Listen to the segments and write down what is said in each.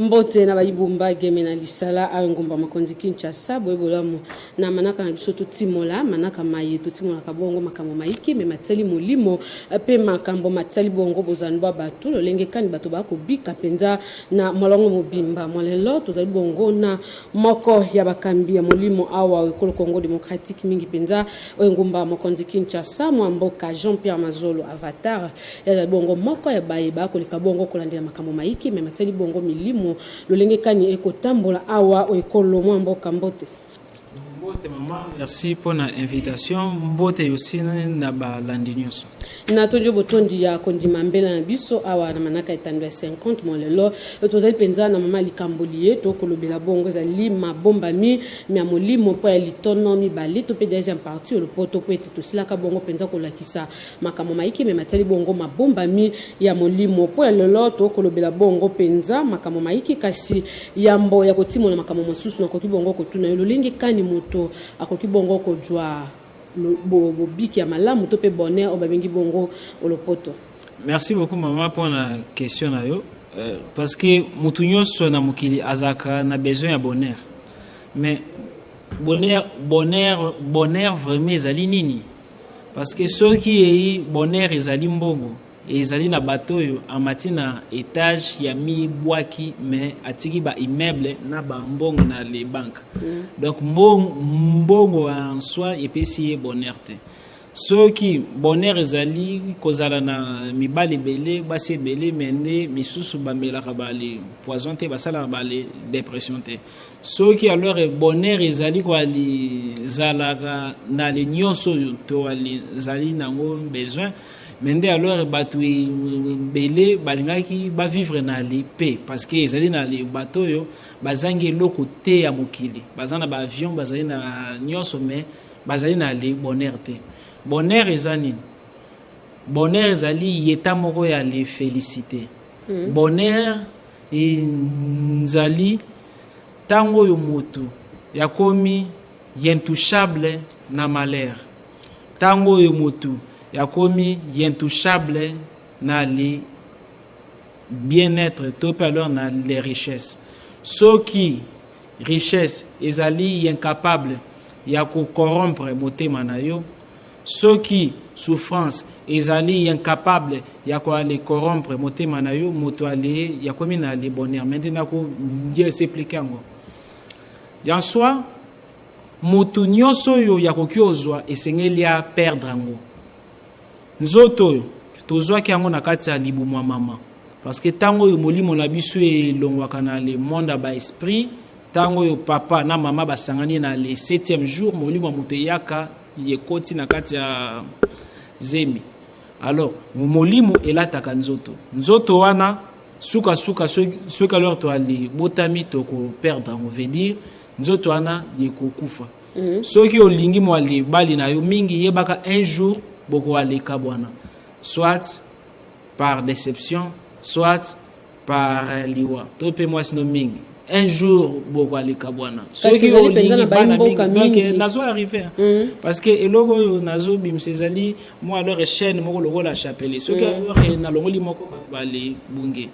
Mbote na bayibumba geme na lisala a ngomba makonzi Kinshasa boebolamu na manaka na biso timola manaka maye timola kabongo makambo maiki me mateli molimo pe makambo mateli bongo bozanwa batu lolenge kani bato bako bika penza na molongo mobimba molelo tozali bongo na moko ya bakambi ya molimo awa ekolo Congo démocratique mingi penza ngomba makonzi Kinshasa mboka Jean-Pierre Mazolo Avatar ya bongo moko ya bayeba ko likabongo kolandela makambo maiki me mateli bongo milimo lolenge kani ekotambola awa ekolo mboka Mbote. Mbote maman, merci pour l'invitation. Mbote aussi na ba landinyoso. Na tojo botondi ya kondima mbela na biso awa na manaka etando 50 molelo tozali penza na mama likambolie to kolobela bongo za lima bomba mi molimo po ya litono mi bali to pe deuxième partie le poto po ete tosilaka bongo penza kolakisa makamo maiki me matali bongo mabomba mi ya molimo po ya lelo to kolobela bongo penza makamo maiki kasi yambo ya kotimola makamo masusu na koki bongo kotuna lolenge kani moto akoki bongo kojwa bobiki ya malamu to pe bonheur obabengi bongo olopoto. Merci beaucoup maman pour la question na yo parce que mutu nyonso na mukili azaka na besoin ya bonheur mais bonheur vraiment ezali nini parce que ceux qui est bonheur ezali mbongo ezali na bato yo amati na étage ya mi bwaki mais atiki ba immeuble na ba mbongo na les banques donc mbongo en soi epesi bonheur te ceux qui bonheur ezali kozala na mibali belé basi belé mende misusu bamelaka bale poison te basala bale dépression te ceux qui alors bonheur ezali ko ali zalaka na le nyonso to ali zali nango besoin mende alors batu belé balingaki ba vivre na li paix parce que ezali na li bato yo bazangi loko te ya mokili bazana ba avion bazali na nyonso mais bazali na li bonheur te bonheur ezali bonheur ezali yeta moko ya li félicité bonheur ezali tango yo moto yakomi intouchable na malheur tango yo moto yakomi intouchable na les bien-être tout alors na les richesses ceux qui richesse ezali incapable ya ko corrompre motema na yo ceux qui souffrance ezali incapable ya ko aller corrompre motema na yo moto ali yakomi na les bonheur maintenant ko Dieu s'expliquer ngo en soi moto nyonso yo yakoki ozwa esengeli ya perdre ngo nzoto tozwaki yango na kati ya libumu mama parce que tango yo molimo na biso elongwaka na le monde ba esprit tango yo papa na mama basangani na le 7e jour molimo moto yaka yekoti na kati ya zemi alors molimo elataka nzoto wana suka suka alors to ali botami to ko perdre on veut dire nzoto wana yekokufa soki olingi mo ali bali na yo mingi yebaka un jour boko aleka bwana soit par déception soit par liwa to pe moi sino mingi un jour boko aleka bwana soki olingi bana mingi donc nazo arriver parce que eloko nazo bimsezali moi alors chaîne moko logo la chapelle soki alors na longoli moko bali bunge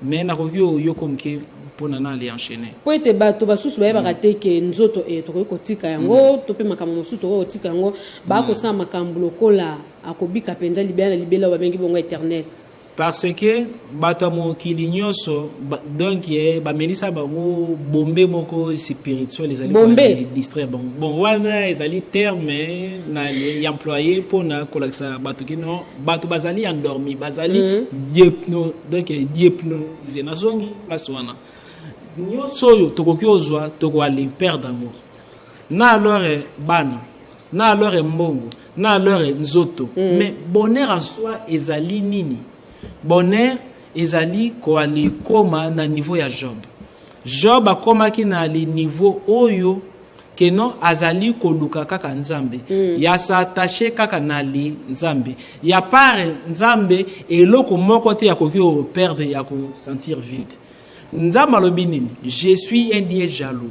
mais na kokyo yoko mke pona na ali enchaîner po ete bato basusu ba bakate ke nzoto to ko tika yango to pe makambo mosusu to ko tika yango ba ko sa makambo lokola akobika penza libela ba bengi bongo éternel parce que bato mokili nyonso donc ba melisa bango bombe moko spirituel ezali ko distraire bon wana ezali terme na employé pona kolakisa bato kino bato bazali endormi bazali hypno donc hypnotisé na zongi paswana nyonso yo tokoki ozwa toko ali perdre ngo na alors bana na alors mbongo na alors nzoto mais bonheur en soi ezali nini bonheur ezali ko ali koma na niveau ya Job akomaki na ali niveau oyo que non azali koluka kaka nzambe ya s'attacher kaka na li nzambe ya part nzambe eloko moko te ya koki o perdre ya ko sentir vide nzambe alobi nini je suis un Dieu jaloux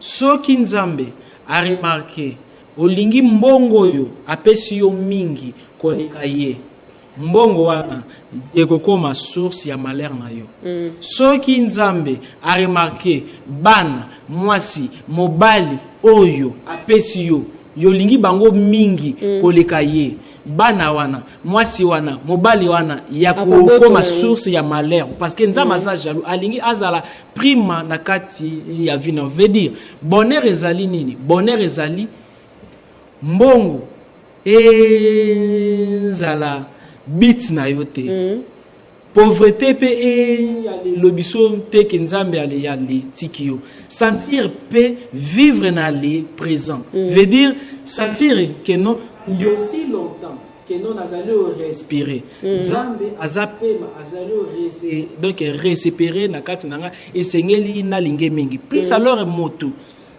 soki nzambe a remarqué olingi mbongo yo apesi yo mingi koleka ye mbongo wana ekokoma source ya malheur na yo. Soki nzambe a remarqué bana mwasi mobali oyo apesi yo yolingi bango mingi koleka ye, bana wana mwasi wana mobali wana ya kokoma source ya malheur, parce que nzambe aza jaloux alingi azala prima na kati ya vina. Veut dire bonheur ezali nini? Bonheur ezali mbongo ezala bit na yo te, pauvreté pe le biso te ke nzambe ale ya le tiki yo, sentir pe vivre na le présent. Veut dire sentir que non il y a aussi longtemps que non azali respirer nzambe azapema azali donc respirer na kati nanga esengeli na linge mingi plus alors moto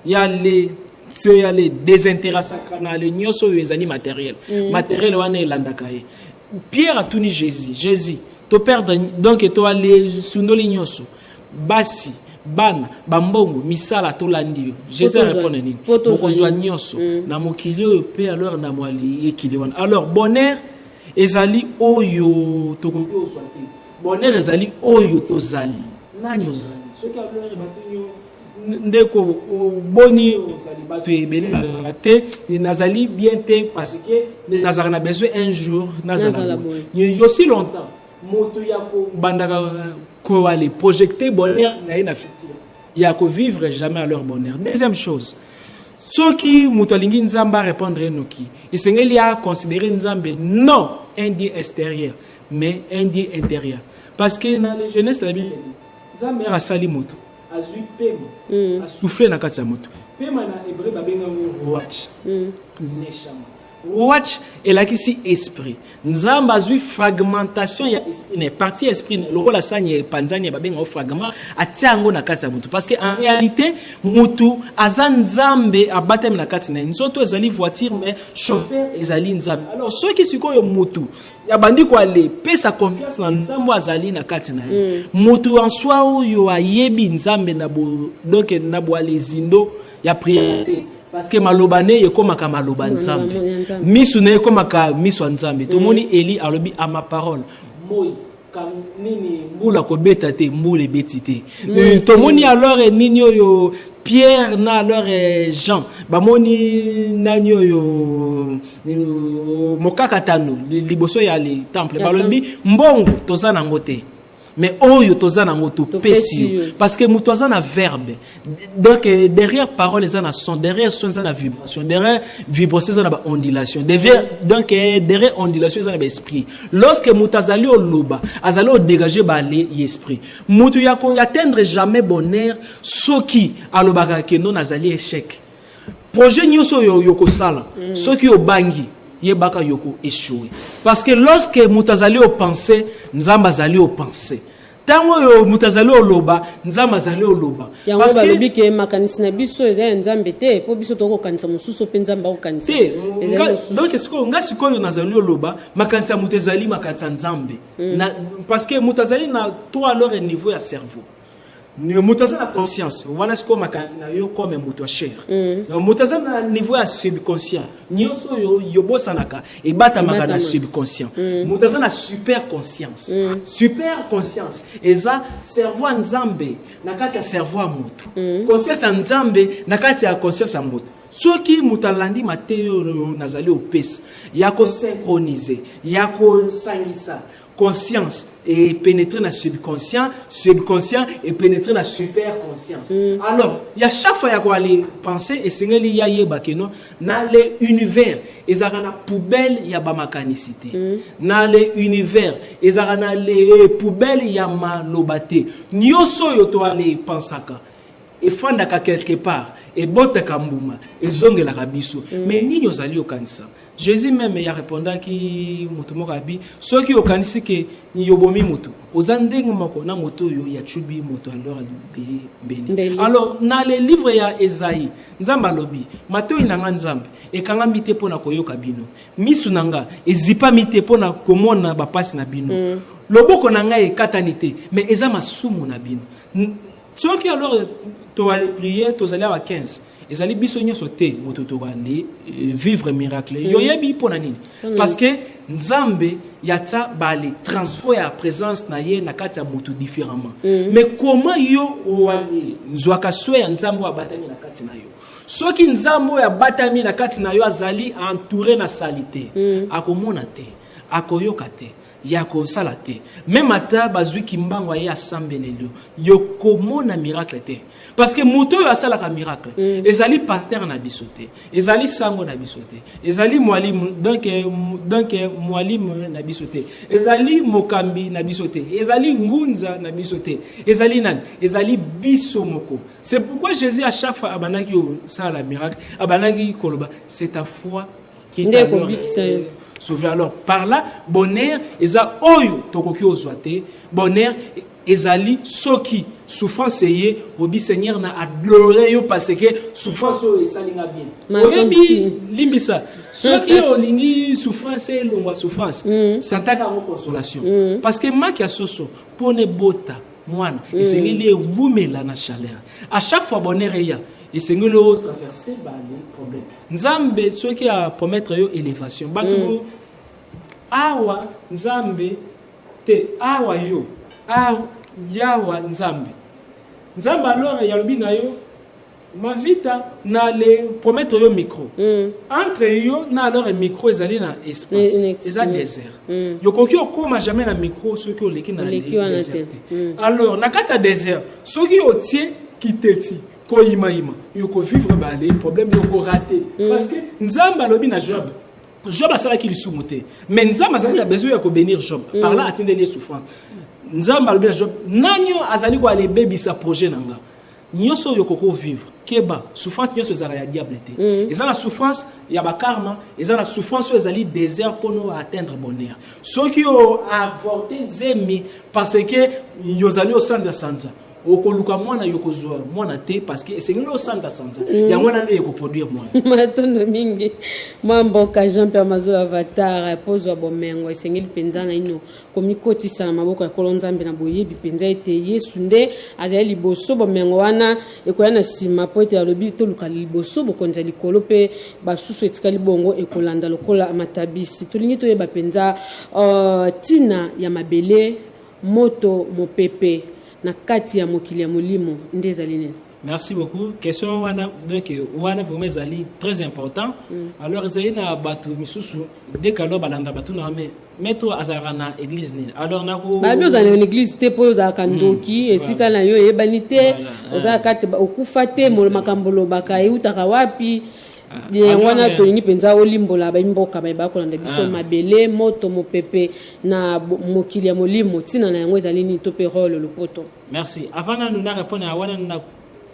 ya le c'est aller désintéressé le nyoso ezali matériel matériel wana elandaka ye. Pierre a tuni Jésus to perdre donc to aller sundoli nyoso basi bana bambongo misala to landi Jésus répond nini bokozwa nyoso na mokili oyo pe alors na mwali ekili wana. Alors bonheur ezali oyo tokoki oswa te, bonheur ezali oyo tozali nani ozali soki alors batunyo ndeko boni ozali bato ebele na te nazali bien te parce que nazala na besoin un jour nazala bon yo aussi longtemps moto ya ko bandaka ko aller projeter bonheur na futur ya ko vivre jamais à leur bonheur. Deuxième chose, ceux qui moto alingi nzamba répondre enoki esengeli a considérer nzambe non un Dieu extérieur mais un Dieu intérieur, parce que dans la jeunesse de la Bible nzambe asali moto azui pema a souffler na kati ya moto pema na hébreu babenga watch neshama watch elakisi esprit nzamba azui fragmentation ya esprit ne partie esprit lokola sanye panzani babenga fragment atiango na kati ya moto, parce que en réalité moto aza nzambe abateme na kati na nzoto ezali voiture mais chauffeur ezali nzambe. Alors ceux qui sikoyo moto ya bandi ko aller pesa confiance na nzambo azali na kati na ye moto en soi oyo ayebi nzambe na bo donc na bo alezindo ya prière, parce que malobane yekomaka maloba nzambe misu na yekomaka misu nzambe. Tomoni Eli alobi a ma parole moi kam nini mbula ko beta te mbule betite. Tomoni alors nini oyo Pierre na alors Jean bamoni nani oyo mokaka tano liboso ya le temple balobi mbongo tozana ngote mais oyo tozana ngoto pesi, parce que mutoza na verbe donc derrière parole les na son, derrière son na vibration, derrière vibration ça na ondulation, donc derrière ondulation ça na esprit. Lorsque mutazali o loba azali o dégager ba le esprit mutu ya ko atteindre jamais bonheur soki alobaka ke non azali échec projet nyoso yoko sala soki o bangi yebaka yoko échouer, parce que lorsque mutazali o penser nzamba zali o penser tango yo mutazali o loba nzamba zali o loba, parce que balobi ke makanisi na biso eza nzambe te po biso toko kanisa mususu pe nzamba ko kanisa donc siko nga sikoyo nazali o loba makanisa mutazali makanisa nzambe na, parce que mutazali na to alors un niveau ya cerveau mutazali na conscience wana siko makanisi na yo comme moto wa chair mutazali na niveau ya subconscient nyoso yo yobosanaka e bata makana subconscient mutazali na super conscience super conscience eza cerveau nzambe na kati ya cerveau moto conscience nzambe na kati ya conscience moto. Soki mutalandi mateo nazali opesa ya ko synchroniser ya ko sangisa conscience et pénétrer dans le subconscient, subconscient et pénétrer dans la super conscience. Alors, il y a chaque fois qu'il y a aller penser et c'est qu'il y a dans l'univers, il y a la poubelle, il y a ma mécanicité. Dans l'univers, il y a les poubelles, il y a ma lobate. Nyoso yoto aller penser et fandaka quelque part et botaka mbuma et zonge la rabiso. Mais ni yozali okanisa. Jésus même y a répondu qui mutumo kabi ceux qui okanisi ke yobomi mutu ozandenga mako na moto yo ya chubi moto alors beni. Alors dans les livres ya Esaïe nzamba lobi mato inanga nzambe e kanga mite pona koyoka bino misu nanga ezipa mite pona komona bapasi na bino loboko nanga e katanite mais eza masumu na bino ceux qui alors to aller prier to aller à 15 ezali biso nyonso te moto tokande vivre miracle yo yebi pona nini parce que nzambe yatsa bale transfert ya présence na ye na kati ya moto différemment mais comment yo wali nzwaka swe ya nzambe wa batami na kati na yo soki nzambe ya batami na kati na yo azali entouré na salité akomona te akoyoka te yako sala te même ata bazwi kimbango ya sambelelo yo komona miracle te parce que moto yo asala ka miracle ezali pasteur na bisote ezali sango na bisote ezali mwalimu donc mwalimu na bisote ezali mokambi na bisote ezali ngunza na bisote ezali nani ezali biso moko c'est pourquoi Jésus à chaque fois abanaki sala miracle abanaki koloba c'est ta foi qui t'a sauvé. Alors par là bonheur eza oyo tokoki ozwate bonheur ezali soki souffrance yé obi Seigneur na adorer yo parce que souffrance o esalinga bien oyebi limbisa soki olingi souffrance longwa souffrance santaka mo consolation parce que maki ya soso pone bota mwana esengeli evumela na chaleur à chaque fois bonheur ya esengeli o traverser ba les problèmes nzambe soki a promettre yo élévation bato awa nzambe te awa yo yawa nzambe alors yalobi na yo ma vita na le promettre yo micro entre yo na alors micro ezali na espace eza désert yo koki okoma jamais na micro soki oleki na désert alors na kati ya désert soki otie kiteti ko ima yo ko vivre ba les problèmes yo ko rater parce que nzambe alobi na Job a sala qui lui soumoté mais nzambe azali a besoin ya ko bénir Job par là atteindre les souffrances nzambe alobi na Job nanyo azali ko aller bebisa projet nanga nyonso yo koko vivre keba souffrance nyonso ezala ya diable te ezala souffrance ya ba karma ezala souffrance ezali désert pour nous atteindre bonheur soki yo avorter zemi parce que yozali au centre de sanza okoluka mwana yokozwa mwana te parce que esengeli osanza ya mwana nde ekoproduire mwana matondo mingi mwamboka Jean-Pierre Mazo Avatar pozwa bomengo esengeli penza na ino komikotisa na maboko ya kolonzambe na boyebi penza ete Yesu nde azali liboso bomengo wana ekoya na sima po ete alobi toluka liboso bokonza likolo pe basusu etikali bongo ekolanda lokola matabisi tolingi toyeba penza tina ya mabele moto mopepe na kati ya mokili ya molimo ndezali nini. Merci beaucoup. Question wana donc wana vraiment ezali très important. Alors ezali na batu misusu dès que lo balanda batu na metro azara na église ni. Alors na ko ba bio za na église te po za kandoki esika na yo ebanite oza kati okufa te mo makambolo bakai utaka wapi wana tolingi penza olimbola ba mboka ba bakolanda biso mabele moto mopepe na mokili ya molimo tina na yango ezali ni tope role le poto. Merci. Avant de nous répondre à wana na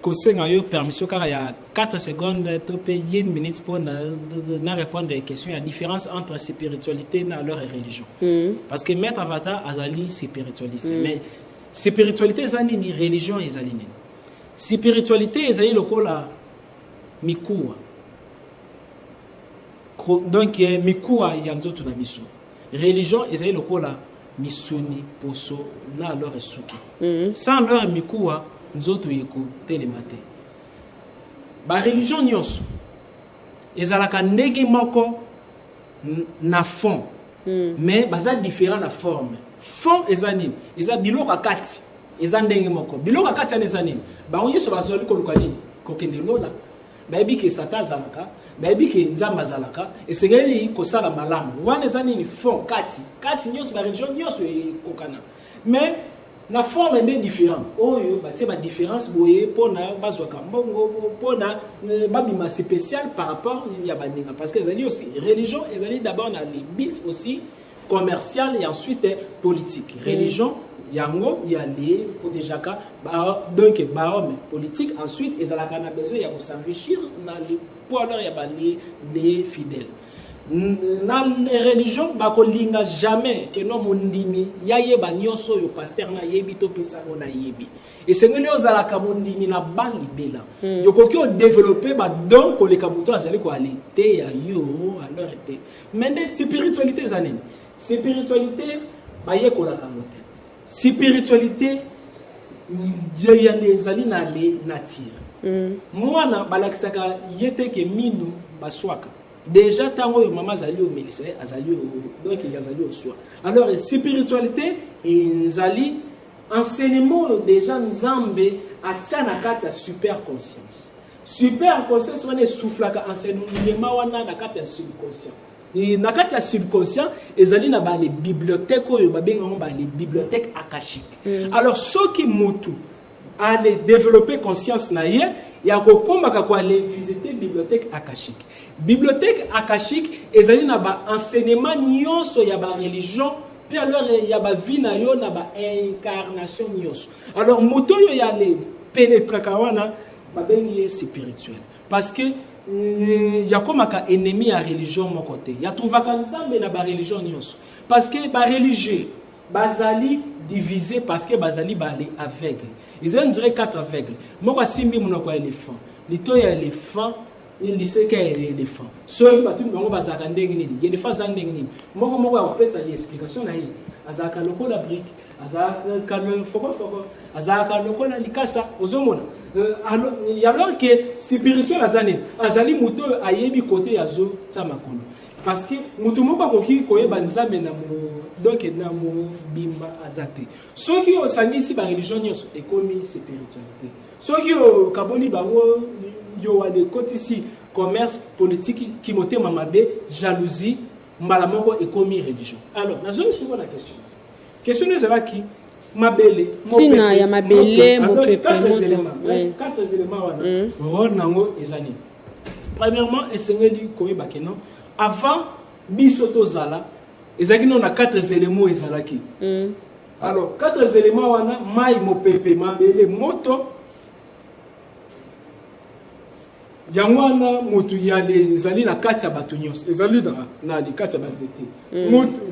conseil yo permission car il y a 4 secondes tope 1 minute pour na répondre aux questions il y a différence entre spiritualité et leur religion. Parce que maître Avatar azali spiritualiste mais spiritualité ezali ni religion ezali ni. Spiritualité ezali lokola mikuwa donc mikuwa ya nzoto na biso religion ezali lokola misuni poso na alors esuki sans leur mikuwa nzoto yeko telemate ba religion nyonso ezalaka ndenge moko na fond mais baza différent na forme fond ezani eza biloko kati eza ndenge moko biloko kati ana ezani ba onyeso bazoli ko lukanini kokende lola bayebi ke sata zalaka bayebi ke nzamba zalaka esengeli kosala malamu wana ezani ni fond kati nyonso ba religion nyonso ekokana mais na forme est différente oyo batie ba différence boye pona bazwaka mbongo pona babima spécial par rapport ya baninga parce que ezali aussi religion ezali d'abord na les buts aussi commercial et ensuite politique religion yango ya les protégaka donc ba homme politique ensuite ezalaka na besoin ya s'enrichir na les pour alors ya les fidèles na religion bakolinga jamais que no mondimi ya yeba nyonso yo pasteur na yebi to pesa na yebi et sengeli ozalaka mondimi na bali bela yokoki o développer ba donc ko le kabuto azali ko aller te ya yo alors te mais des spiritualité zanene spiritualité ba yekola kamote spiritualité ya les ali na les nature mwana balakisaka yete ke minu baswaka déjà tango yo mama azali au médecin azali donc il azali au soin alors spiritualité ezali enseignement déjà nzambe atia na kati ya super conscience wana esuflaka enseignement wana na kati ya subconscient na kati ya subconscient ezali na ba les bibliothèques oyo babenga ba les bibliothèques akashiques alors soki mutu aller développer conscience na ye ya kokombaka ko aller visiter bibliothèque akashique ezali na ba enseignement nyonso ya ba religion puis alors ya ba vie na yo na ba incarnation nyonso alors moto yo ya le pénétrer kawana ba bengi spirituel parce que ya komaka ennemi ya religion mon côté ya trouvaka nzambe na ba religion nyonso parce que ba religieux bazali divisé parce que bazali ba les aveugles ils ont dirait 4 aveugles moko simbi monoko ya éléphant lito ya éléphant il sait qu'il y a éléphant ceux qui batu bango bazaka ndenge nini éléphant za ndenge nini moko ya ofesa ya explication na ye azaka lokola brique azaka le foko azaka lokola likasa ozomona alors que spirituel azali muto ayebi côté ya zo ta makolo parce que mutu moko akoki koyeba nzambe na donc na mo bimba azate soki osangisi ba religion nyonso ekomi spiritualité soki kaboni bango yo wale kotisi commerce politique qui motema mabe jalousie mbala moko ekomi religion alors nazo siko na question nous ezalaki mabele tina ya mabele mopepe quatre éléments wana rôle nango ezali premièrement esengeli koyeba keno avant biso tozala ezalaki na 4 éléments ezalaki alors 4 éléments wana mai mopepe mabele moto yango wana motu yale ezali na kati ya bato nyonso ezali na kati ya banzete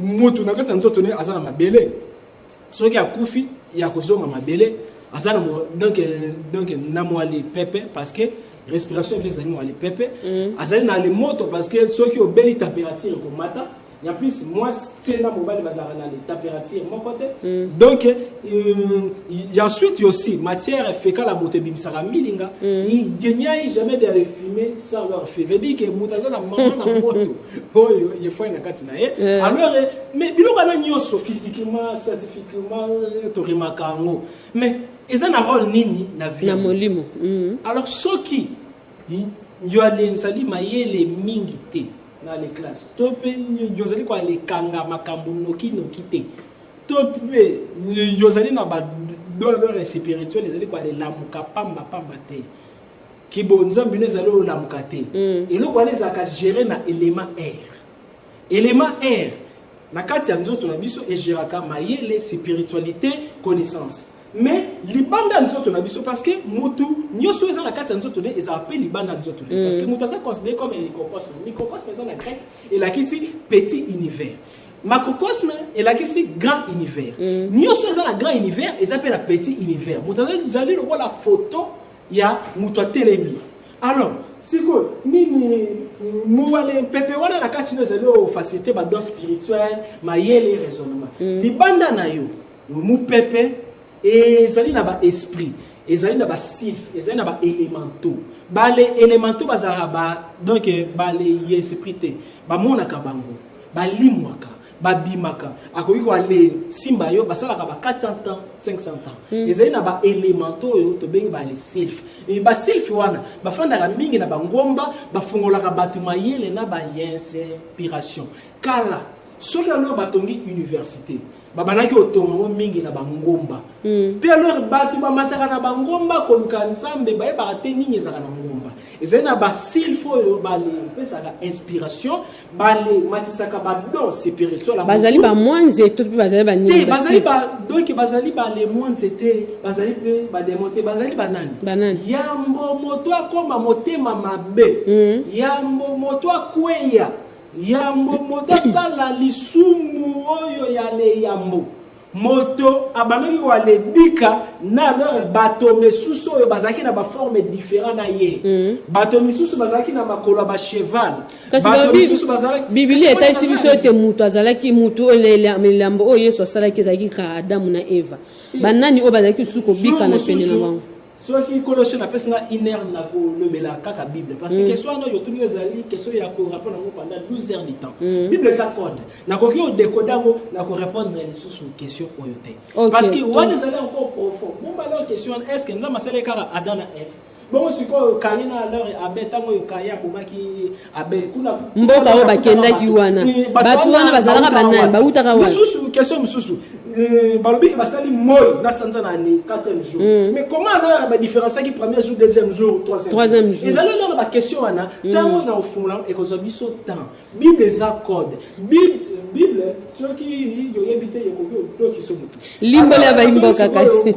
motu na kati ya nzoto ne aza na mabele soki akufi ya kozonga mabele aza na donc na mwali pepe parce que respiration ezali mwali pepe azali na le moto parce que soki obeli température komata ya plus moi c'est na mobile bazara na les températures mon côté donc il y a ensuite aussi matière fécale la moto bimsara milinga il gagna jamais de les fumer sans leur faire veut dire que mutaza na maman na moto oyo il faut na kati na ye alors mais biloko na nyonso physiquement scientifiquement to rimakango mais ils ont un rôle nini na vie na molimo alors soki yo alenzali mayele mingi te dans les classes topé yozali kwa les kanga makambo noki te topé yozali na ba douleur spirituelle ezali kwa les lamuka pamba te ki bonza mbino ezali o lamuka te et le kwa les aka gérer na élément air na kati ya nzoto na biso e géraka mayele spiritualité connaissance mais libanda nzoto na biso parce que mutu nyoso eza na kati ya nzoto ne eza appelé libanda nzoto parce que mutu asa considéré comme un microcosme eza na grec et la kisi petit univers macrocosme et la kisi grand univers nyoso eza na grand univers eza pe la petit univers mutu azali lo la photo ya mutu atelemi alors siko nini muwale pepe wana na kati no ezali o facilité ba don spirituel mayele raisonnement libanda na yo mu pepe ezali na ba esprit ezali na ba sylphe ezali na ba élémentaux les élémentaux bazara ba donc ba les esprit te ba monaka bango ba limwaka ba bimaka akoki ko ale simba yo basala ka ba 400 ans 500 ans ezali na ba élémentaux yo to bengi ba les sylphe et ba sylphe wana ba fandaka mingi na ba ngomba ba fungolaka batu mayele na ba inspiration kala soki alors batongi université babanaki otongo mingi na bangomba pe alors batu bamataka na bangomba koluka nzambe baye barate nini ezaka na ngomba ezali na basilfo oyo bale pesaka inspiration bale matisaka badon spirituel bazali bamwanze to pe bazali banini donc bazali bale mwanze te bazali pe bademonte bazali banani yambo moto akoma motema mabe yambo moto akweya yambo moto sala lisumu oyo yale yambo moto abamaki wale bika na leur bato mesusu oyo bazaki na ba forme différent na ye bato misusu bazaki na makolo ba cheval bato misusu bazaki Biblia etaisi biso te mutu azalaki mutu oyo Yesu asalaki ezalaki ka Adamu na Eva banani oyo bazalaki suko bika na pene na bango ceux qui connaissent la personne inerte na ko le bela kaka Bible parce que question no yotu ni ezali question ya ko répondre pendant 12 heures du temps Bible ça code na ko ki o décoder ngo na ko répondre les sous question oyote parce que on est allé encore profond bon ba la question est-ce que nzama sele kaka Adam na Eve bon siko kayina alors abeta ngo kaya komaki abe kuna mboka o bakenda ki wana batu wana bazalaka banani bautaka wana sous question mususu balobi basali moy na sanza na ni 4e jour mais comment alors la différence qui premier jour deuxième jour troisième jour ils allaient là la question wana tant na ofula et ko biso temps Bible za code Bible ceux qui yo yebite yeko to ki so mutu limbole ba imboka kasi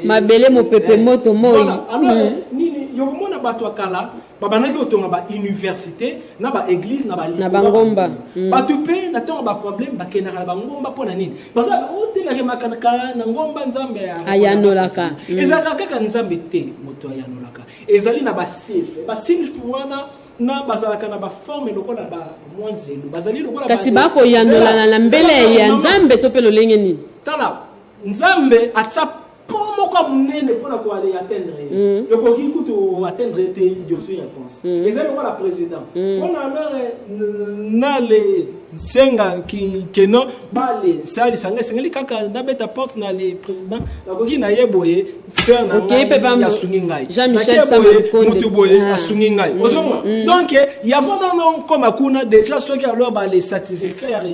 mabele mopepe moto moi alors nini yo mona bato akala babanaki otonga ba université na ba église na ba ngomba bato pe na tonga ba problème ba kenaka ba ngomba pona nini parce que otela remakana na ngomba nzambe ayanolaka ezaka kaka nzambe te moto ayanolaka ezali na ba sif wana na bazalaka na ba forme lokola ba mwanzelo bazali lokola kasi bako yanolana na mbele ya nzambe to pe lolenge nini tala nzambe atsa Comment comme nene pour aller atteindre le coquille pour atteindre je suis réponse et c'est le président on a alors les senga qui non bale sali sanga sengali kaka na beta porte na les président la coquille na yeboye faire na ya sungingai Jean-Michel Samakonde mutuboye asungingai donc il y a vraiment comme akuna déjà ceux qui alors ba les satisfaire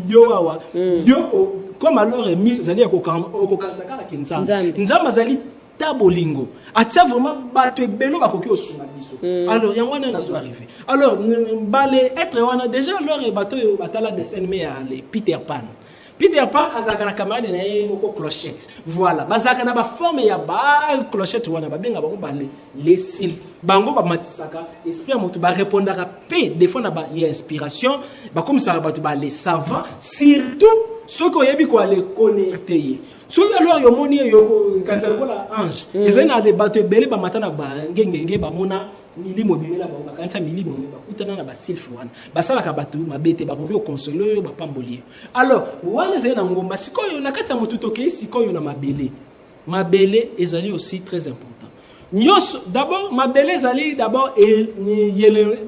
yo awa yo comme alors mise zali ko kanzaka la kinza nzamba zali tabolingo atia vraiment bato ebelo bakoki osunga biso alors yango wana nazo arrivé alors bale être wana déjà alors bato batala dessin mais les Peter Pan azaka na camarade na ye moko clochette voilà bazaka na ba forme ya ba clochette wana ba benga bango bale les sylphes bango ba matisaka esprit ya moto ba répondaka pe des fois na ba inspiration ba comme ça bato ba les savants surtout ceux qui ont quoi les connecter ceux alors yo moni yo kanza la ange ils ont des bateaux belé ba matana ba ngenge ba mona milimo bimela ba kanza milimo ba kutana na ba sylphe wana ba sala ka bateau mabete ba ko consoler ba pambolier alors wana zena ngomba sikoyo na kati ya motuto ke sikoyo na mabele ezali aussi très important nyos d'abord mabele ezali d'abord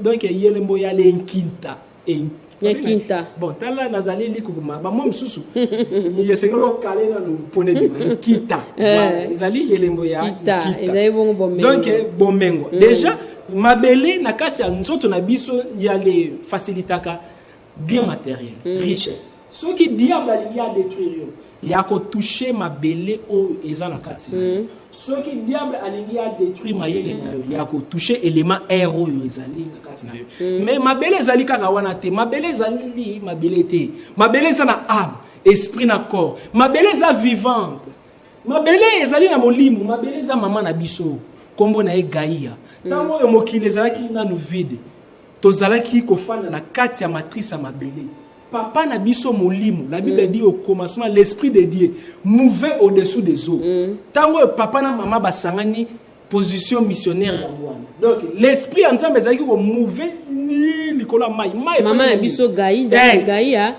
donc yelembo ya lenkinta Yakinta. Bon, tala nazali likuma ba mom susu. Il sengolo kale na no pone de kita. Ezali yelembo ya kita. Ezali bongo bomengo. Donc bomengo. Déjà mabele na kati ya nzoto na biso ya les facilitaka bien matériel, richesse. Ce qui diable alingi a détruire il y a ko toucher mabele o eza na kati. Ce qui diable alingi a détruire mayele na yo, il y a ko toucher élément aéro yo ezali na kati na yo. Mais mabele ezali kaka wana te, mabele ezali mabele te. Mabele eza na âme, esprit na corps. Mabele eza vivante. Mabele ezali na molimo, mabele eza mama na biso. Kombo na e Gaïa. Tango yo mokili ezalaki na no vide. Tozalaki kofanda na kati ya matrice ya mabele. Papa na biso molimo, la Bible dit au commencement l'esprit de Dieu mouvait au-dessous des eaux. Tango papa na maman basangani position missionnaire. Donc l'esprit ensemble ezaki ko mouver likola mai. Maman na biso Gaïa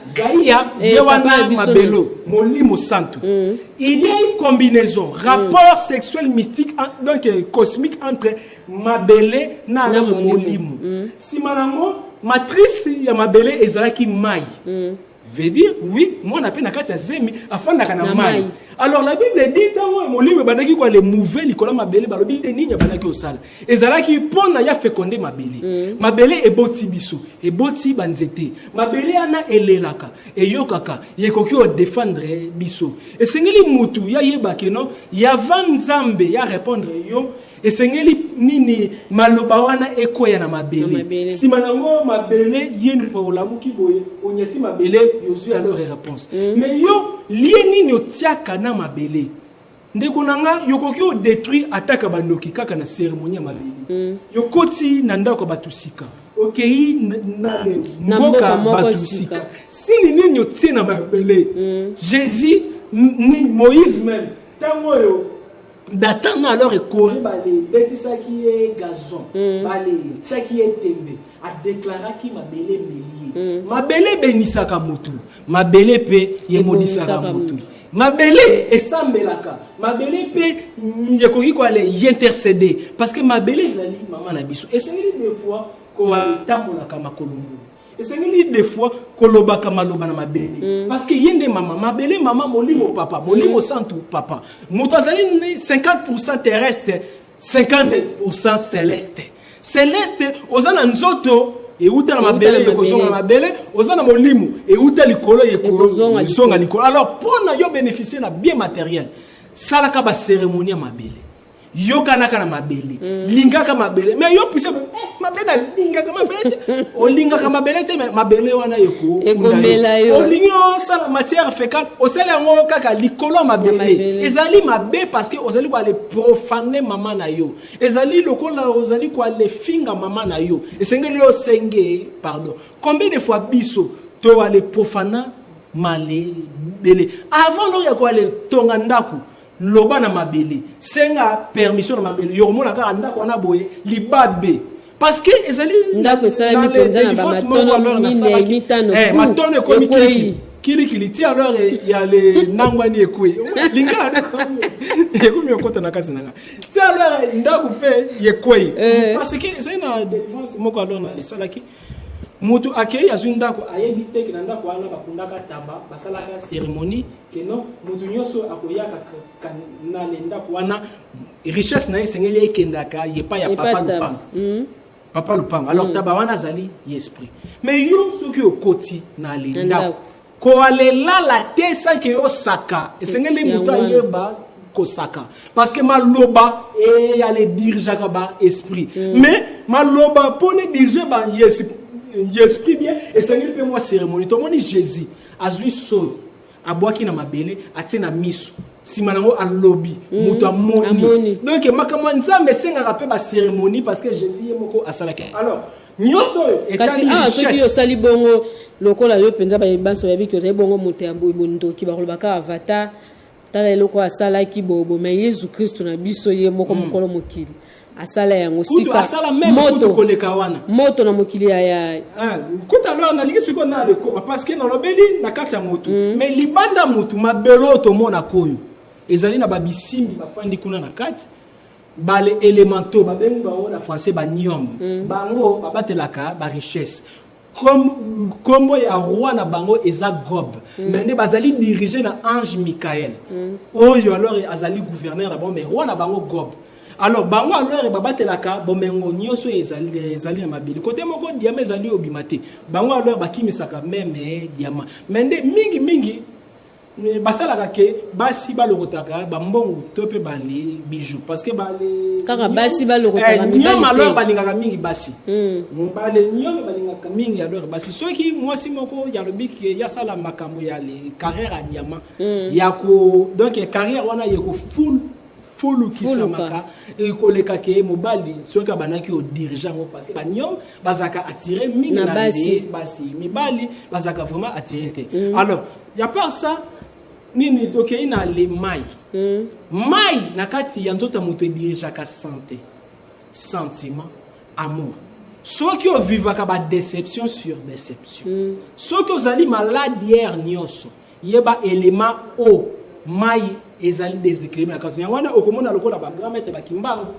Yewana mabelo molimo santo. Il y a une combinaison rapport sexuel mystique donc cosmique entre mabele na molimo. Si manango matrice ya mabele ezalaki mai. Veut dire oui, moi on appelle na kati ya zemi afanda kana mai. Alors la Bible dit tango molimo bandaki kwa le mouver likola mabele balobi te ninya bandaki osala. Ezalaki pona ya féconder mabele. Mabele eboti biso, eboti banzete. Mabele ana elelaka, eyokaka, yekoki o défendre biso. Esengeli mutu ya yebaki no, ya vanzambe ya répondre yo. Esengeli nini maloba wana ekoya na mabele. Si manango mabele yeni fa lamuki boye, onyati mabele yozu alors réponse. Mais yo lié nini otiaka na mabele. Ndeko nanga yokoki o détruire attaque bandoki kaka na cérémonie ya mabele. Yokoti na ndako batusika. Okay na mboka batusika. Si nini otie na mabele. Jésus ni Moïse même tango yo d'attendre alors et courir les bêtes ça qui est gazon ça qui est tembe a déclaré qui ma belé bénisaka mutu ma belé pe ye modisaka mutu mabele esambelaka mabele pe yekoki ko aller intercéder parce que mabele ezali mama na biso esengeli des fois ko tambolaka makolo esengeli des fois kolobaka maloba na mabele parce que yende mama mabele mama molimo papa molimo santu papa moto azali 50% terrestre 50% céleste céleste ozana nzoto et uta na mabele yekozonga na mabele ozana molimo et uta likolo yekozonga likolo alors pour na yo bénéficier na bien matériel salaka ba cérémonie mabele yo kanaka na mabele lingaka mabele mais yo puisse mabele lingaka mabele o lingaka mabele te mabele wana yeko o lingo sala matière fécale o sala ngo kaka likolo mabele ezali mabe parce que ozali ko aller profaner maman na yo ezali lokola ozali ko aller finga maman na yo esengeli yo senge pardon combien de fois biso to aller profaner malé bele avant no ya ko aller tonga ndaku loba na mabele senga permission na mabele yo mona ka ndako na boye libabe parce que ezali ndako sala mi penza na ba matono mine mitano matono ko kili ti alors il y a les nangwani ekwe lingala ekumi okota na kazi nanga ti alors ndako pe yekwe parce que ezali na défense moko alors na salaki mutu akei azundako ayebi te ke ndako wana bakundaka taba basalaka cérémonie que non mutu nyoso akoyaka na ndako wana richesse na esengeli ekendaka yepa ya papa lupango papa lupango alors taba wana zali esprit mais yo soki okoti na ndako ko alela la te sans que yo saka esengeli mutu ayeba kosaka parce que maloba et aller diriger ba esprit mais maloba pone diriger ba esprit bien et ça ne peut moi cérémonie to moni Jésus azui so abwaki na mabele atina miso simanango alobi muto amoni donc makama nzambe senga rappel ba cérémonie parce que Jésus yemoko asalaki alors nyoso kasi soki yo sali bongo lokola yo penza ba banso ya biki ozali bongo moto ya bondo ki ba kolobaka avatar tala loko asalaki bobo mais Jésus Christ na biso yemoko mokolo mokili asala yango sika moto koleka wana moto na mokili ya kuta alors na lingi siko na leko parce que na lobeli na kati ya moto mais libanda moto mabelo to mona koyo ezali na babisimbi bafandi kuna na kati bale élémentaux babengi ba na français ba niom bango babatelaka ba richesse comme kombo ya roi na bango eza Gob mais ne bazali diriger na ange Michael oyo alors azali gouverneur na bon mais roi na bango Gob alors bango alors babatelaka bomengo nyoso ezali na mabili côté moko diamant ezali obimate bango alors bakimisaka même diamant mais mingi basalaka ke basi balokotaka bambongo to pe bale bijou parce que bale kaka basi balokotaka nyoma alors balingaka mingi basi bale nyoma balingaka mingi alors basi soki mwasi moko ya lobiki ya sala makambo ya le carrière à diamant ya ko donc carrière wana yeko full kisamaka et koleka ke mobali soki banaki au dirigeant parce que banyom bazaka attirer mingi na basi mibali bazaka vraiment attirer alors y a pas ça nini tokei na le mai na kati ya nzota moto dirigeaka santé sentiment amour soki o vivaka ba déception sur déception soki ozali malade hier nyonso yeba élément o mai ezali déséquilibré na kasi wana okomona lokola ba grand maître ba kimbango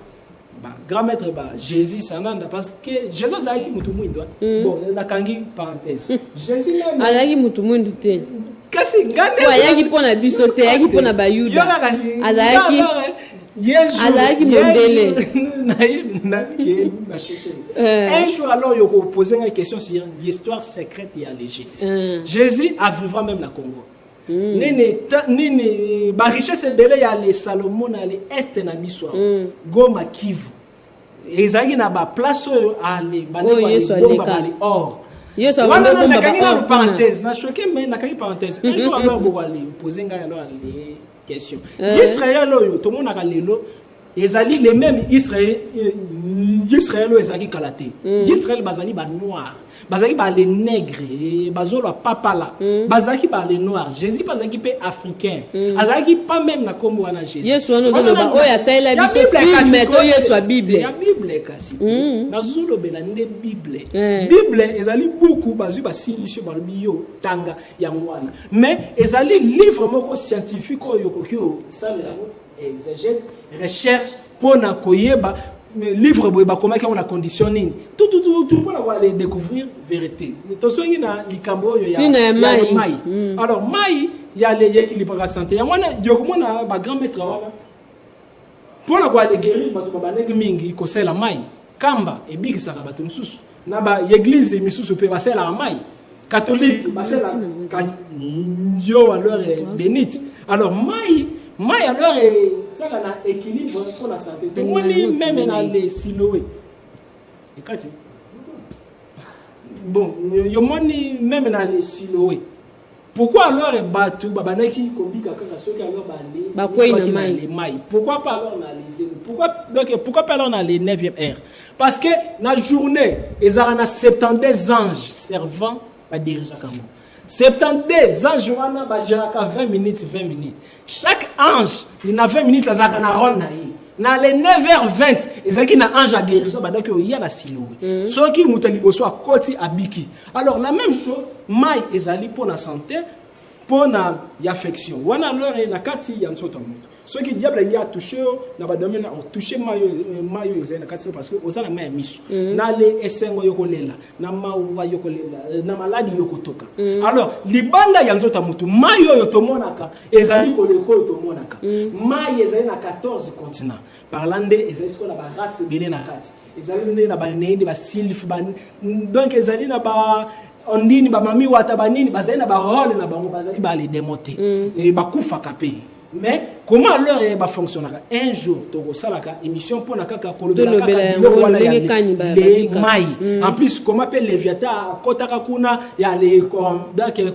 ba grand maître ba Jésus sananda parce que Jésus azali mutu mwindo bon nakangi parenthèse Jésus même azali mutu mwindo te kasi ngande yaki pona biso te yaki pona ba yuda azalaki mondele un jour alors il a posé une question sur l'histoire secrète et Jésus. Jésus a vécu même la Congo. Nene ba richesse belé ya les Salomon na les est na biso Goma Kivu ezaki na ba place ale bande or Yes, I want to parenthèse. Na choqué mais na parenthèse. Un jour alors bo aller poser nga alors les questions. Israël tout le monde a lelo ezali les mêmes Israël Israël ezaki kalaté. Israël bazali ba noir. Bazaki ba les nègres, bazolo papa là. Bazaki ba les noirs. Jésus bazaki pe africain. Azaki pas même na kombo wana Jésus. Yesu ono zo ba oya saila biso film to Yesu a Bible. Ya Bible kasi. Na zolo bela nde Bible. Bible ezali beaucoup bazu ba silisio ba bio tanga ya mwana. Mais ezali livre moko scientifique oyo kokyo salela exégète recherche pour na koyeba livre boy ba comment on a conditionné tout pour aller découvrir vérité to songi na likambo yo ya mai alors mai ya le équilibre santé ya mwana jokomona ba grand maître wana pour na aller guérir bato ba nek mingi ko sela mai kamba e bigisa ka bato mususu na ba église misusu pe ba sela mai catholique ba sela yo alors bénite alors mai alors ça na équilibre pour la santé tout monde même dans les siloé et quand bon yo moni même dans les siloé pourquoi alors batu babanaki kobika kaka soki alors les mai pourquoi pas alors na les pourquoi pas alors na les 9e heure parce que na journée ils ont 72 anges servant ba diriger comme 72 anges wana ba géraka 20 minutes. Chaque ange, il a 20 minutes à Zakana na les 9h20, ezaki na ange à guérison badaki oya na siloé. Soki mutali boso a koti abiki. Alors la même chose, mai ezali pour la santé, pour la affection. Wana leur na kati ya nsoto mutu. Soki diable il a touché na badami na touché mayo ezali na kati parce que ozana mai miso. Na le esengo yokolela, na mawa yokolela, na maladi yokotoka. Alors libanda ya nsoto mutu mayo yo tomonaka ezali koleko yo tomonaka. Mai ezali na 14 continents. Parlande ezali ko na ba race bene na kati. Ezali na ba nende ba silf ba donc ezali na ba ondini ba mami wata banini bazali na ba rôle na bango bazali ba les démonter et ba kufa kapé. Mais comment alors va fonctionner un jour to salaka émission pour na kaka kolobela les mai en plus comment appelle Léviathan kotaka kuna ya les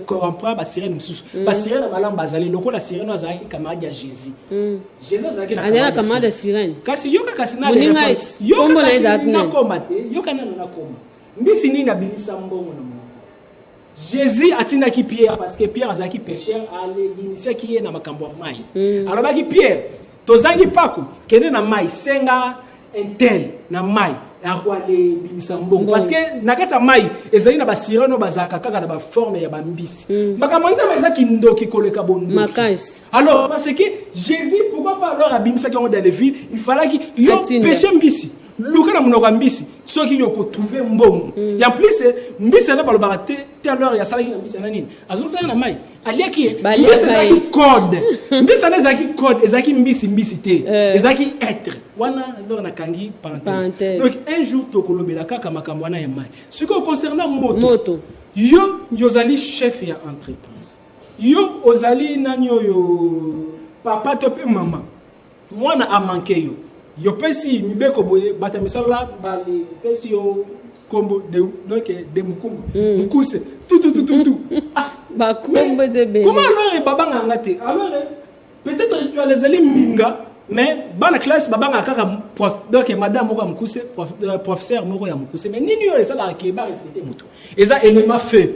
corrompre ba sirène mususu ba sirène ba lamba bazali lokola sirène azaki camarade ya Jésus azaki na camarade de sirène kasi yoka kasi na yoka na komate yoka na koma mbisi nini na bilisa mbongo na Jésus a tina ki Pierre parce que Pierre azaki pécheur allait initier qui est na makambo mai. Alors baki Pierre tozangi pako kende na mai senga intel na mai akwa le bimisambongo parce que nakata mai ezali na ba sireno bazaka kaka na ba forme ya ba mbisi. Makambo nta bazaki ndoki koleka bondo. Makas. Alors parce que Jésus pourquoi pas alors abimisa qui ont dans les villes il fallait qu'il yo péché mbisi. Luka na munoko mbisi soki yo ko trouver mbongo ya plus mbisi na balobaka te alors ya sala na mbisi na nini azonsa na mai aliaki mbisi zaki code mbisi na zaki code ezaki mbisi te ezaki être wana alors na kangi parenthèse donc un jour to kolobela kaka makambo wana ya mai siko concernant moto yo zali chef ya entreprise yo ozali nanyo yo papa to pe mama mwana a manqué yo pesi mibeko boye batamisala bali pesi yo kombo de donc de mukumbu mukuse tout ba kombo zebe comment alors baba ngate alors peut-être tu as les ali minga mais bana classe baba ngaka prof donc madame moko mukuse professeur moko ya mukuse mais nini yo esala ke ba respecter mutu eza élément fait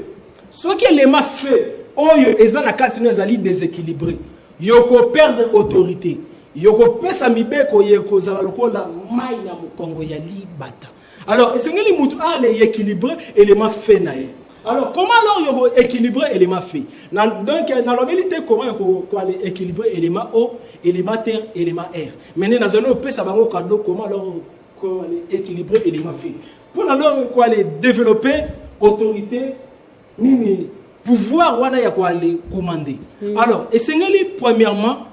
ce qui élément fait oyo eza na kati no ezali déséquilibré yo ko perdre autorité yoko pesa mibeko yeko za lokola mai na mukongo ya libata alors esengeli mutu ale équilibré élément fait nae alors comment alors yoko équilibré élément fait donc na l'habilité comment yoko aller équilibré élément eau élément terre élément air maintenant na zone pesa bango cadeau comment alors ko aller équilibré élément fait pour alors ko aller développer autorité nini pouvoir wana ya ko aller commander alors esengeli premièrement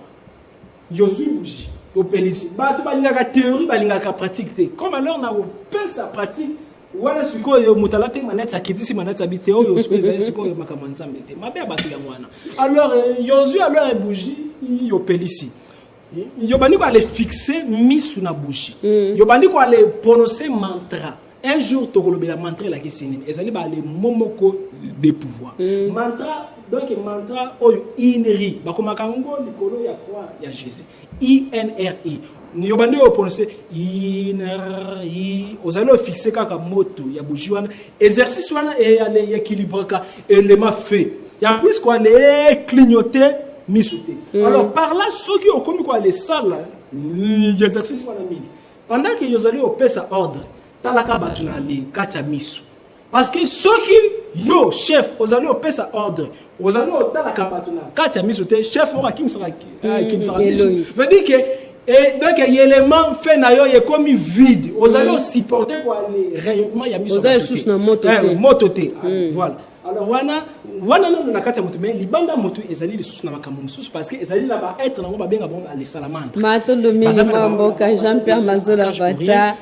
Yosu bougie au pélici batu balingaka théorie balingaka pratique te comme alors na pesa pratique wala siko yo mutalate maneta kitisi maneta biteo yo siko yo makamanza mete mabe batu ya mwana alors Yosu alors bougie yo pélici yo bandi ko aller fixer misu na bougie yo bandi ko aller prononcer mantra un jour to kolobela mantra la kisini ezali ba le momoko de pouvoir mantra donc mantra oyo inri bakomaka ngo likolo ya croix ya Jésus INRI ni obande o prononcer ozali o fixer kaka moto ya bougie wana exercice wana e ale équilibre ka élément fait ya plus quoi les clignoter misouté alors par là ceux qui ont commis quoi les salles l'exercice wana mingi pendant que ozali o pesa ordre talaka ba na les katia misu parce que ceux qui yo chef ozali o pesa ordre ozali o talaka ba na katia misouté chef ora kimsara misu veut dire que et donc il y a l'élément fait na yo est comme vide aux allons supporter quoi les rayonnements il y a mis sur mototé voilà alors wana non na kati moto mais libanda moto ezali les sous na makambo sous parce que ezali là ba être na ba benga bon les salamandres matondo mingi mamboka Jean-Pierre Mazola Vata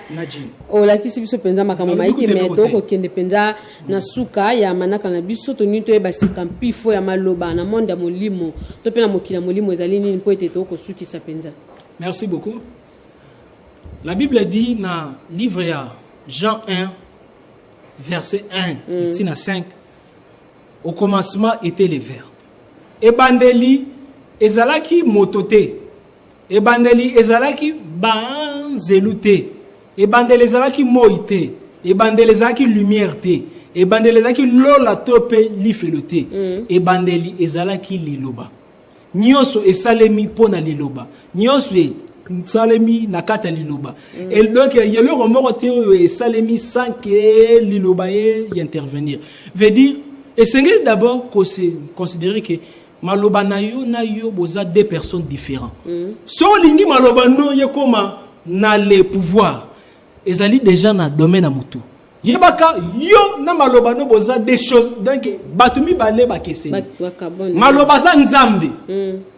ola kisi biso penza makambo maiki meto ko kende penza na suka ya manaka na biso to nito e basika mpifo ya maloba na monde ya molimo to pe na mokila molimo ezali nini po ete to ko suki sa penza. Merci beaucoup. La Bible dit dans le livre Jean 1, verset 1, 5, au commencement était le Verbe. Ebandeli, ezalaki motote. Ebandeli, ezalaki banzeluté. Ebandeli, ezalaki moïté. Ebandeli, ezalaki lumière te. Ebandeli, ezalaki lola tope lifelote. Ebandeli, ezalaki liloba. Nyonso esalemi pona liloba nyonso esalemi na kati ya liloba et donc yeloko moko te oyo esalemi sans que liloba y intervenir veut dire essayez d'abord considérer que maloba na yo boza deux personnes différentes so lingi maloba no ye koma na le pouvoir ezali déjà na domaine na mutu yebaka yo na maloba no boza des choses donc batumi bale bakese maloba za nzambe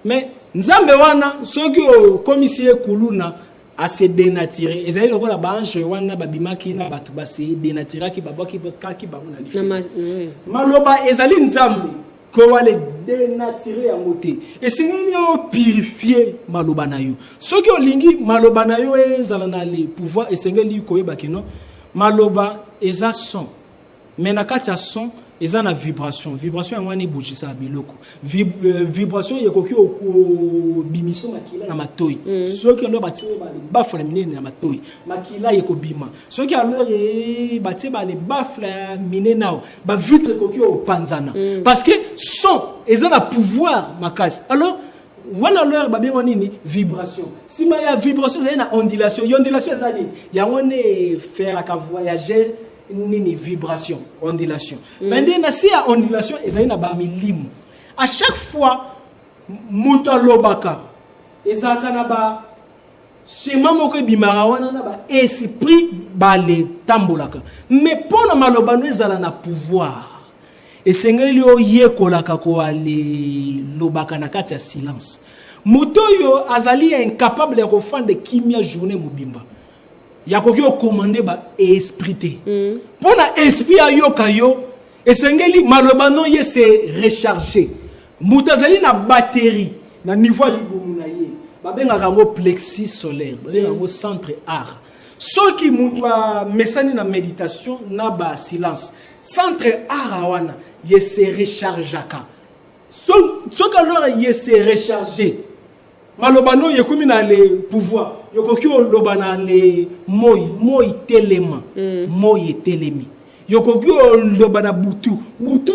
mais nzambe wana soki o commissaire kuluna a se dénaturer ezali lokola ba ange wana babimaki na batu ba se dénaturer ki babaki kaki ba na lifi maloba ezali nzambe ko wale dénaturer ya moté et c'est yo purifier maloba na yo soki o lingi maloba na yo ezala na le pouvoir esengeli ko yeba kino maloba eza son mais na kati ya son eza na vibration ya ngwani bujisa biloko vibration yekoki o bimiso makila na matoi soki ndo batie ba bafla minene na matoi makila yekobima soki alors batie ba le bafla minene nao ba vitre koki o panzana parce que son eza na pouvoir makasi alors voilà leur babingo nini vibration si ma ya vibration c'est une ondulation ondulation ça dit ya on faire ka voyager nini vibration ondulation maintenant si ya ondulation ezali na ba milimu à chaque fois muta lobaka ezaka na ba schéma moko bimara wana na ba esprit bale tambolaka mais pour na malobano ezala na pouvoir et sengeli o yekolaka ko ale lobaka na kati ya silence moto yo azali incapable ya ko fande kimia journée mobimba ya ko commander ba esprit te pona esprit ayoka yo et sengeli malobano ye se recharger moto azali na batterie na niveau libumu na ye ba benga kango plexus solaire ba benga kango centre art soki moto mesani na méditation na ba silence centre art wana ye se rechargeaka so alors ye se recharger malobano ye komi na le pouvoir yokoki olobana le moi telema moi telemi yokoki olobana butu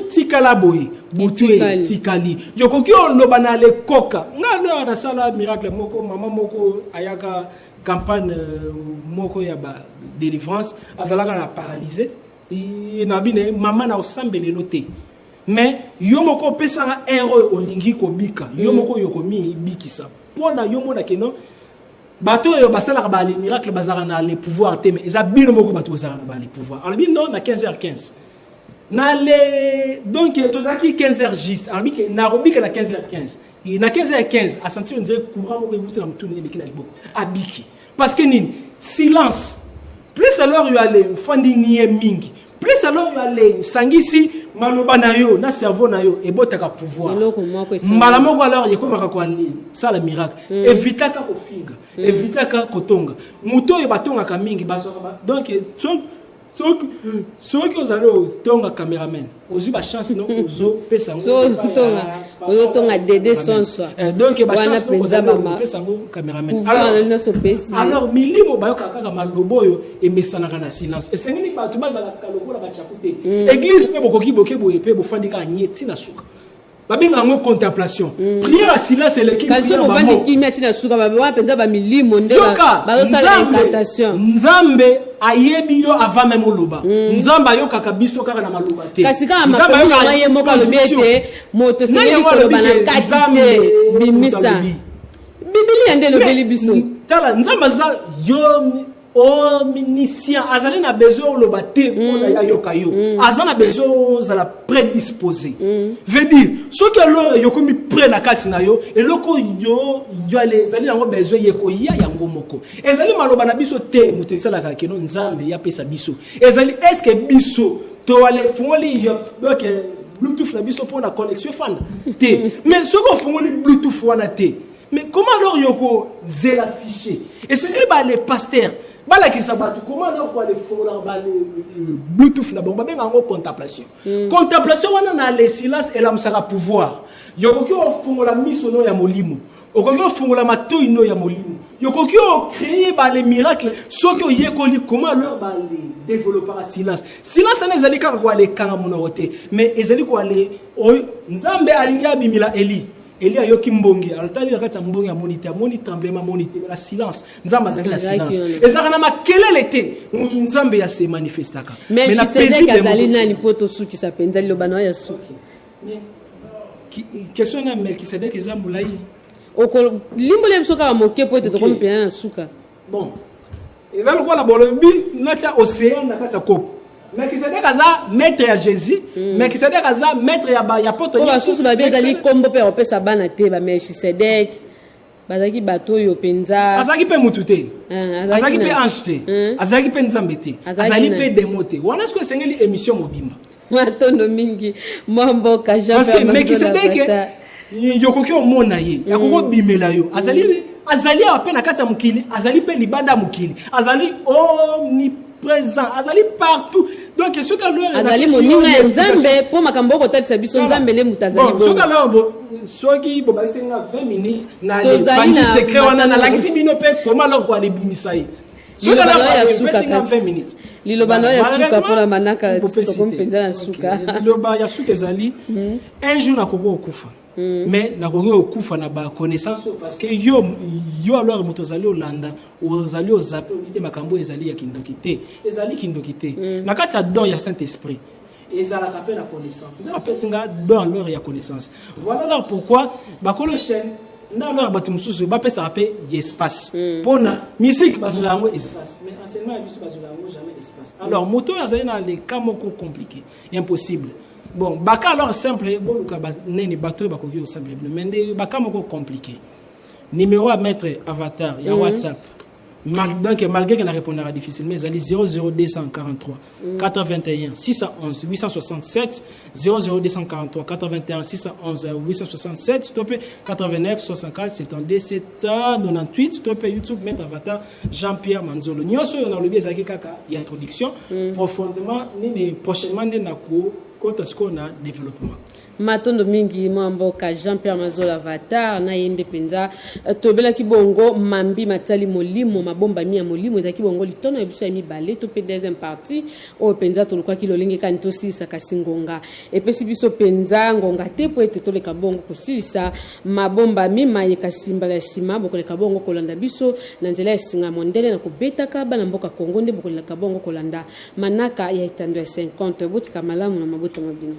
tikala boye butu tikali yokoki olobana le koka ngalo na sala miracle moko mama moko ayaka campagne moko ya ba délivrance azalaka na paralysé na bine mama na osambele lote mais yo moko pesa erreur olingi ko bika yo moko yokomi bikisa pona yo mona keno bato yo basala ba les miracles bazara na les pouvoirs te mais ezabino moko bato bazara na ba les pouvoirs alors non na 15h15 na le donc tozaki 15h10 alors que na robika na 15h15 et na 15h15 a sentir on dirait courant moko ebuti na mutuni biki na liboko abiki parce que nini silence plus alors yo aller fandi nié mingi plus alors yo aller sangisi maloba na yo na cerveau na yo ebotaka pouvoir mbala moko alors yekomaka ko ali sala miracle evitaka ko finga evitaka kotonga muto yo batonga ka mingi basoka donc ceux qui ont allé au tonga caméraman aux ba chance non aux pesango aux tonga dédé son soi donc ba chance non aux pesango caméraman alors milimo ba yoka kaka malobo yo et mesana kana silence et sengeli ba tu bazala kaloko la ba chakute église pe bokoki boke boyepe bo fandika nyeti na suka babinga ngo contemplation prière à silence et l'équipe kaso bo vandi kimia tina suka ba wa penza ba milimo nde ba sala incantation nzambe ayebi yo avant même loba nzamba ayoka kabiso kaka na maloba te kasika makomi na maye moka lobete moto sengeli ko loba na katite bimisa biblia nde lobeli biso tala nzamba za yo omniscient azali na besoin loba te pona ya yoka yo azana besoin za la prédisposé veut dire ce que alors yokomi prêt na kati na yo eloko yo les ali nango besoin yeko ya yango moko ezali maloba na biso te mutesala ka keno nzambe ya pesa biso ezali est-ce que biso to ale fongoli yo donc bluetooth na biso pour la connexion fan te mais ce qu'on fongoli bluetooth wana te mais comment alors yoko zela fichier et c'est les pasteurs bala ki sabatu comment alors quoi les fongola ba les bluetooth na bomba benga ngo contemplation contemplation wana na le silence et la msaka pouvoir yokoki o fongola miso no ya molimo okoki o fongola matoi no ya molimo yokoki o créer ba les miracles soki o yekoli comment alors ba les développer à silence na ezali ka kwa le kanga monote mais ezali kwa le nzambe alinga bimila Eli ayoki mbongi altali la kati mbongi ya moni tremblement la silence nzamba zali la silence ezaka na makelele te nzambe ya se manifestaka mais na pesi kazali nani poto suki sa pendali lobano ya suki mais question na Melkisedek ezamulai oko limbole msoka moke poto to comme pena na suka bon ezalo kwa na bolobi natia océan na kati ya kopo Melkisedek aza maître ya Jésus Melkisedek aza maître ya poto ya susu ba bezali kombo pe opesa bana te ba Melkisedek bazaki bato yo penza azaki pe mutu te azaki pe ange te azaki pe nzambe te azali pe demote wana ce que sengeli émission mobimba matondo mingi mambo ka jamais parce que Melkisedek yokoki omona ye yakoko bimela yo azali apena kati ya mukili azali pe libanda mukili azali présent azali partout donc ce que alors azali moninga nzambe po makambo ko tatisa biso nzambe le mutazali bon ce que alors soki bo ba senga 20 minutes na le bandi secret wana na lakisi bino pe comment alors ko alebimisa ye ce que alors ya suka 20 minutes lilobano ya suka pour la manaka ko mpenza na suka liloba ya suka ezali un jour na koko okufa mais na koko okufa na ba connaissance parce que yo alors mutozali olanda ozali ozape olite makambo ezali ya kindokite ezali kindokite na kati ya don ya Saint-Esprit ezalaka pe na connaissance nda pesinga don alors ya connaissance voilà alors pourquoi bakolo chaîne nda alors batu mususu ba pesa pe espace pona musique bazula ngo espace mais enseignement biso bazula ngo jamais espace alors moto azali na les cas moko compliqué impossible bon baka alors simple bon ka neni bato bakoki au simple mais baka moko compliqué numéro à mettre avatar ya WhatsApp donc malgré qu'elle répondra difficilement mais elle est 00243 81 611 867 00243 81 611 867 stop 89 64 72 798 stop YouTube mettre avatar Jean-Pierre Manzolo nyoso on a le biais avec kaka y introduction profondément ni prochainement na ko kota sko na développement matondo mingi mwamboka Jean-Pierre Mazola avatar na yende penza tobela kibongo mambi matali molimo mabomba mia molimo ta kibongo litono ebiso ya mibale to pe deuxième partie o penza to lokwa kilolinge kan to sisa kasingonga epesi biso penza ngonga te po ete to le kabongo ko sisa mabomba mima ye kasimbala sima boko le kabongo kolanda biso na nzela ya singa mondele na kobeta ka bana mboka Kongo nde boko le kabongo kolanda manaka ya itando ya 50 botika malamu na maboto mabino